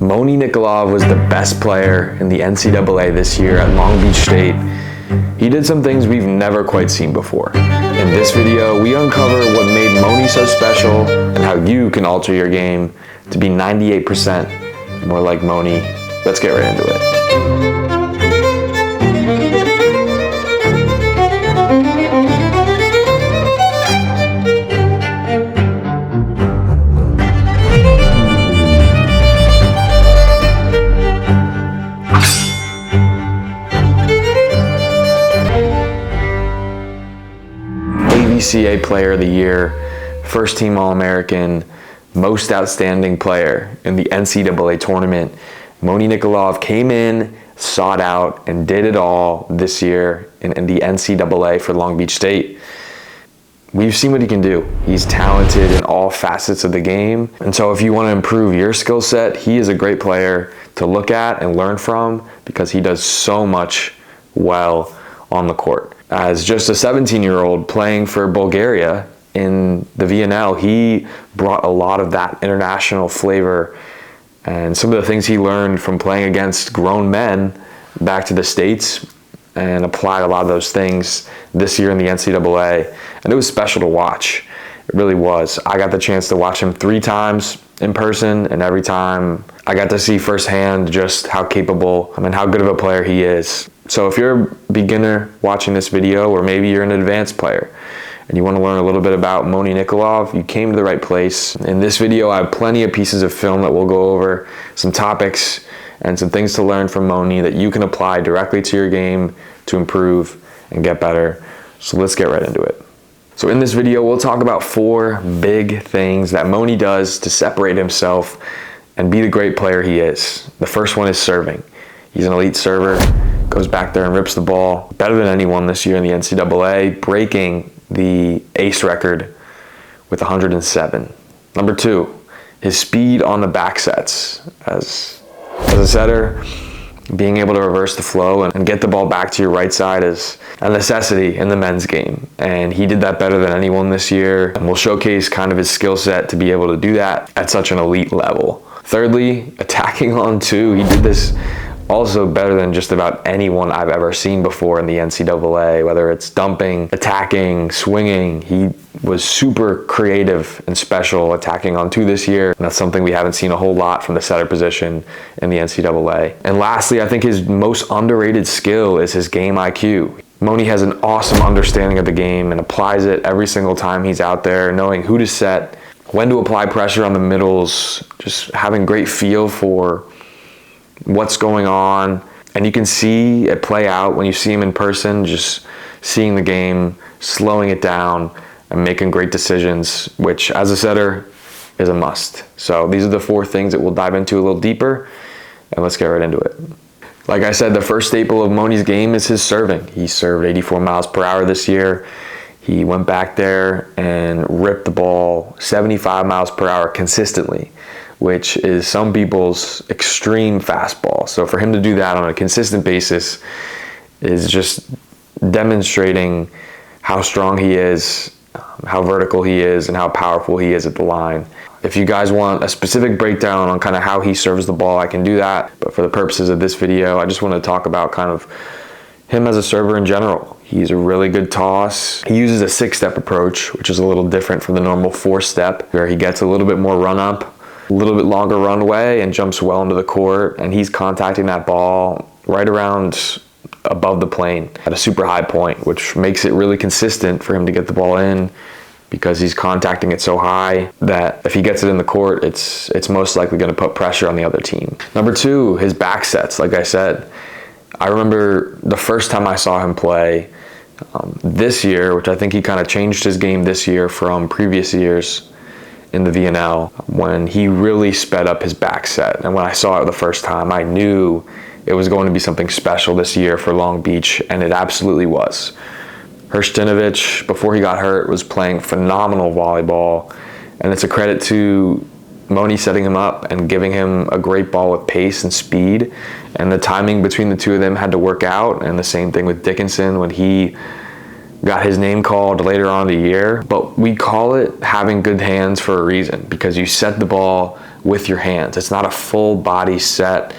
Moni Nikolov was the best player in the NCAA this year at Long Beach State. He did some things we've never quite seen before. In this video, we uncover what made Moni so special and how you can alter your game to be 98% more like Moni. Let's get right into it. AVCA Player of the Year, First Team All-American, Most Outstanding Player in the NCAA tournament. Moni Nikolov came in, sought out, and did it all this year in the NCAA for Long Beach State. We've seen what he can do. He's talented in all facets of the game. And so if you want to improve your skill set, he is a great player to look at and learn from because he does so much well on the court. As just a 17-year-old playing for Bulgaria in the VNL, he brought a lot of that international flavor and some of the things he learned from playing against grown men back to the States and applied a lot of those things this year in the NCAA. And it was special to watch. It really was. I got the chance to watch him 3 times in person, and every time I got to see firsthand just how capable and how good of a player he is. So if you're a beginner watching this video, or maybe you're an advanced player and you want to learn a little bit about Moni Nikolov, you came to the right place. In this video, I have plenty of pieces of film that we'll go over, some topics and some things to learn from Moni that you can apply directly to your game to improve and get better. So let's get right into it. So in this video, we'll talk about 4 big things that Moni does to separate himself and be the great player he is. The first one is serving. He's an elite server, goes back there and rips the ball better than anyone this year in the NCAA, breaking the ace record with 107. Number 2, his speed on the back sets. As a setter, being able to reverse the flow and get the ball back to your right side is a necessity in the men's game. And he did that better than anyone this year. And we'll showcase kind of his skill set to be able to do that at such an elite level. Thirdly, attacking on 2. He did this also better than just about anyone I've ever seen before in the NCAA, whether it's dumping, attacking, swinging. He was super creative and special attacking on 2 this year. And that's something we haven't seen a whole lot from the setter position in the NCAA. And lastly, I think his most underrated skill is his game IQ. Moni has an awesome understanding of the game and applies it every single time he's out there, knowing who to set, when to apply pressure on the middles, just having great feel for what's going on. And you can see it play out when you see him in person, just seeing the game, slowing it down, and making great decisions, which as a setter is a must. So these are the 4 things that we'll dive into a little deeper, and let's get right into it. Like I said, the first staple of Moni's game is his serving. He served 84 miles per hour this year. He went back there and ripped the ball 75 miles per hour consistently, which is some people's extreme fastball. So for him to do that on a consistent basis is just demonstrating how strong he is, how vertical he is, and how powerful he is at the line. If you guys want a specific breakdown on kind of how he serves the ball, I can do that. But for the purposes of this video, I just want to talk about kind of him as a server in general. He's a really good toss. He uses a 6-step approach, which is a little different from the normal 4-step, where he gets a little bit more run up, a little bit longer runway, and jumps well into the court, and he's contacting that ball right around above the plane at a super high point, which makes it really consistent for him to get the ball in because he's contacting it so high that if he gets it in the court, it's most likely going to put pressure on the other team. Number 2, his back sets. Like I said, I remember the first time I saw him play this year, which I think he kind of changed his game this year from previous years in the VNL, when he really sped up his back set. And when I saw it the first time, I knew it was going to be something special this year for Long Beach, and it absolutely was. Hershtinovich, before he got hurt, was playing phenomenal volleyball, and it's a credit to Moni setting him up and giving him a great ball with pace and speed, and the timing between the 2 of them had to work out. And the same thing with Dickinson when he got his name called later on in the year. But we call it having good hands for a reason, because you set the ball with your hands. It's not a full body set.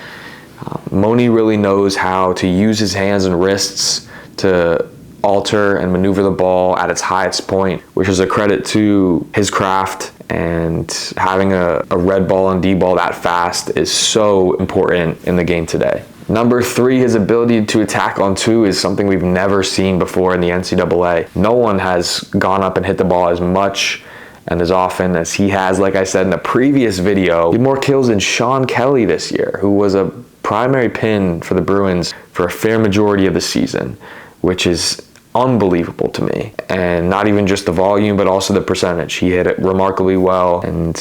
Moni really knows how to use his hands and wrists to alter and maneuver the ball at its highest point, which is a credit to his craft. And having a red ball and D ball that fast is so important in the game today. Number 3, his ability to attack on 2 is something we've never seen before in the NCAA. No one has gone up and hit the ball as much and as often as he has. Like I said in a previous video, he had more kills than Sean Kelly this year, who was a primary pin for the Bruins for a fair majority of the season, which is unbelievable to me. And not even just the volume, but also the percentage. He hit it remarkably well, and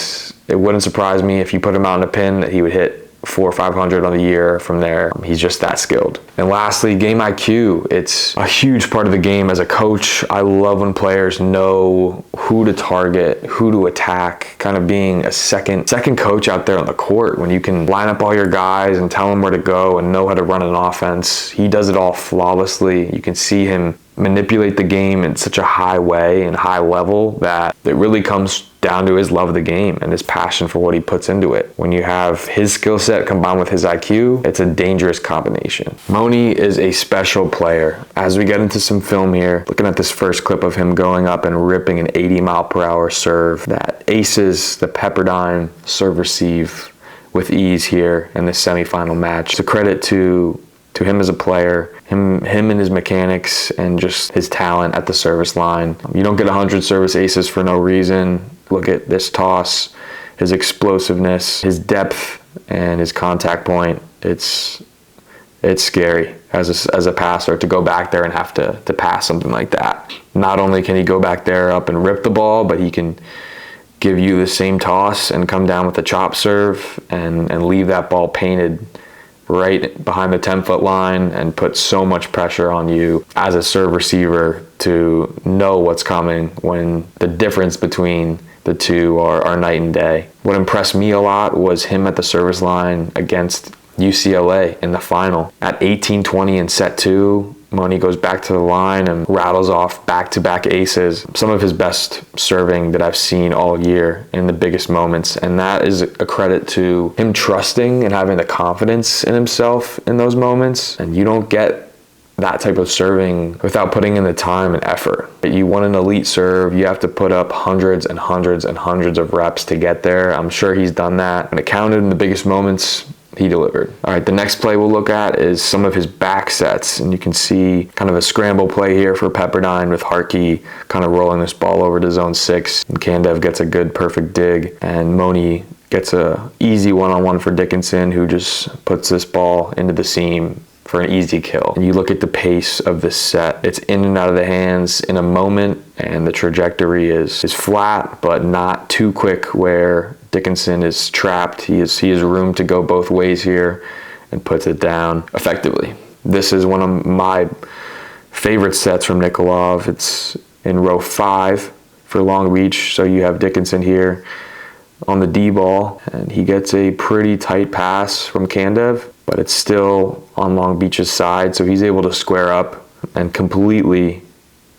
it wouldn't surprise me if you put him out in a pin that he would hit 400 or 500 on the year from there. He's just that skilled. And lastly, game IQ. It's a huge part of the game. As a coach, I love when players know who to target, who to attack, kind of being a second coach out there on the court when you can line up all your guys and tell them where to go and know how to run an offense. He does it all flawlessly. You can see him manipulate the game in such a high way and high level that it really comes down to his love of the game and his passion for what he puts into it. When you have his skill set combined with his IQ, it's a dangerous combination. Moni is a special player. As we get into some film here, looking at this first clip of him going up and ripping an 80-mile-per-hour serve that aces the Pepperdine serve receive with ease here in this semifinal match. It's a credit to him as a player, him and his mechanics and just his talent at the service line. You don't get 100 service aces for no reason. Look at this toss, his explosiveness, his depth, and his contact point. It's scary as a passer to go back there and have to pass something like that. Not only can he go back there up and rip the ball, but he can give you the same toss and come down with a chop serve and leave that ball painted right behind the 10-foot line and put so much pressure on you as a serve receiver to know what's coming when the difference between the two are night and day. What impressed me a lot was him at the service line against UCLA in the final. At 18-20 in set 2, Moni goes back to the line and rattles off back-to-back aces. Some of his best serving that I've seen all year in the biggest moments. And that is a credit to him trusting and having the confidence in himself in those moments. And you don't get that type of serving without putting in the time and effort. You want an elite serve, you have to put up hundreds and hundreds and hundreds of reps to get there. I'm sure he's done that. When it counted in the biggest moments, he delivered. All right, the next play we'll look at is some of his back sets, and you can see kind of a scramble play here for Pepperdine with Harkey kind of rolling this ball over to zone 6, and Kandev gets a good perfect dig, and Moni gets a easy one-on-one for Dickinson, who just puts this ball into the seam for an easy kill. And you look at the pace of this set, it's in and out of the hands in a moment, and the trajectory is flat but not too quick where Dickinson is trapped. He has room to go both ways here and puts it down effectively. This is one of my favorite sets from Nikolov. It's in row 5 for Long Beach. So you have Dickinson here on the D ball, and he gets a pretty tight pass from Kandev, but it's still on Long Beach's side, so he's able to square up and completely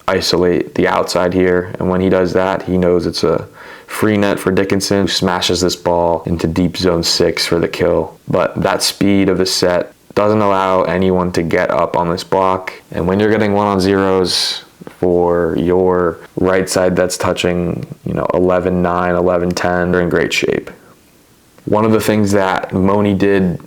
isolate the outside here. And when he does that, he knows it's a free net for Dickinson, who smashes this ball into deep zone 6 for the kill. But that speed of the set doesn't allow anyone to get up on this block. And when you're getting 1-on-0s for your right side that's touching, 11-9, 11-10, they're in great shape. One of the things that Moni did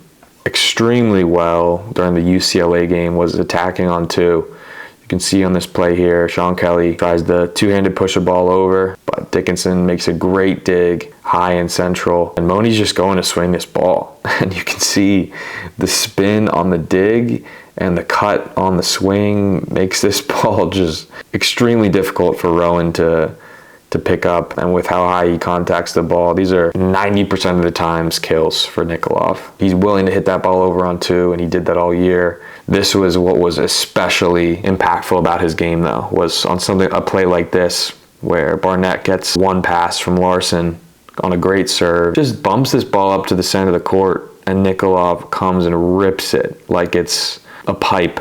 extremely well during the UCLA game was attacking on 2. You can see on this play here, Sean Kelly tries to two-handed push a ball over, but Dickinson makes a great dig high and central, and Moni's just going to swing this ball. And you can see the spin on the dig and the cut on the swing makes this ball just extremely difficult for Rowan to pick up. And with how high he contacts the ball, these are 90% of the times kills for Nikolov. He's willing to hit that ball over on 2, and he did that all year. This was what was especially impactful about his game, though, was on a play like this where Barnett gets one pass from Larson on a great serve, just bumps this ball up to the center of the court, and Nikolov comes and rips it like it's a pipe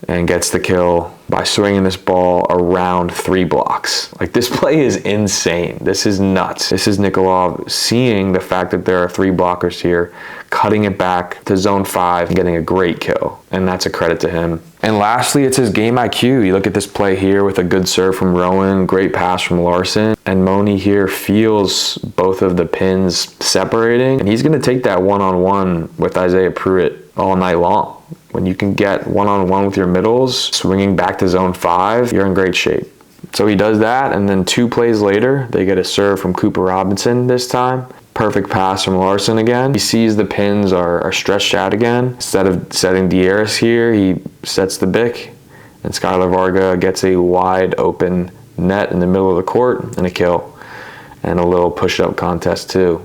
and gets the kill by swinging this ball around 3 blocks. Like, this play is insane. This is nuts. This is Nikolov seeing the fact that there are 3 blockers here, cutting it back to zone 5 and getting a great kill. And that's a credit to him. And lastly, it's his game IQ. You look at this play here with a good serve from Rowan, great pass from Larson, and Moni here feels both of the pins separating, and he's gonna take that one-on-one with Isaiah Pruitt all night long. When you can get one-on-one with your middles, swinging back to zone 5, you're in great shape. So he does that, and then 2 plays later, they get a serve from Cooper Robinson this time. Perfect pass from Larson again. He sees the pins are stretched out again. Instead of setting Dieris here, he sets the Bic, and Skylar Varga gets a wide open net in the middle of the court and a kill. And a little push-up contest too.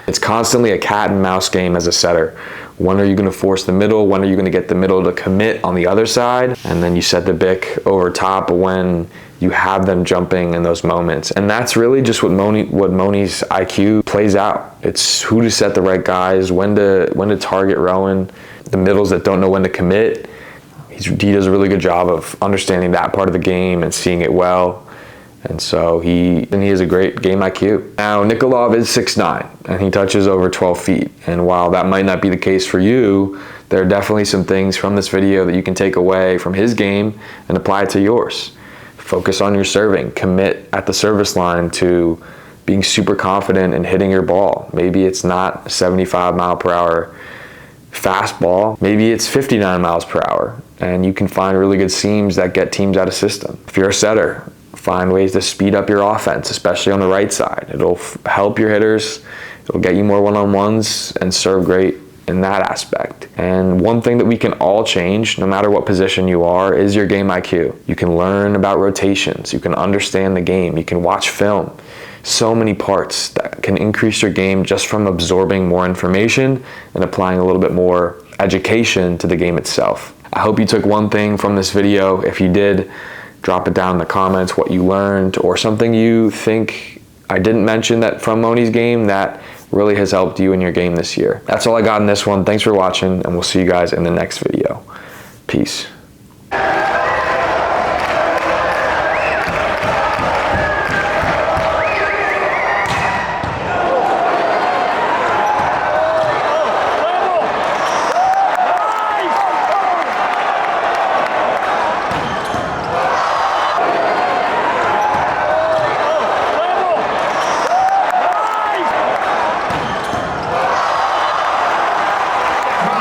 It's constantly a cat and mouse game as a setter. When are you going to force the middle? When are you going to get the middle to commit on the other side? And then you set the Bic over top when you have them jumping in those moments. And that's really just what Moni's IQ plays out. It's who to set the right guys, when to target Rowan, the middles that don't know when to commit. He does a really good job of understanding that part of the game and seeing it well. And so he has a great game IQ. Now, Nikolov is 6'9", and he touches over 12 feet. And while that might not be the case for you, there are definitely some things from this video that you can take away from his game and apply it to yours. Focus on your serving. Commit at the service line to being super confident in hitting your ball. Maybe it's not a 75 mile per hour fastball. Maybe it's 59 miles per hour. And you can find really good seams that get teams out of system. If you're a setter, find ways to speed up your offense, especially on the right side. It'll help your hitters. It'll get you more one-on-ones and serve great in that aspect. And one thing that we can all change, no matter what position you are, is your game IQ. You can learn about rotations. You can understand the game. You can watch film. So many parts that can increase your game just from absorbing more information and applying a little bit more education to the game itself. I hope you took one thing from this video. If you did, drop it down in the comments what you learned or something you think I didn't mention that from Moni's game that really has helped you in your game this year. That's all I got in this one. Thanks for watching, and we'll see you guys in the next video. Peace.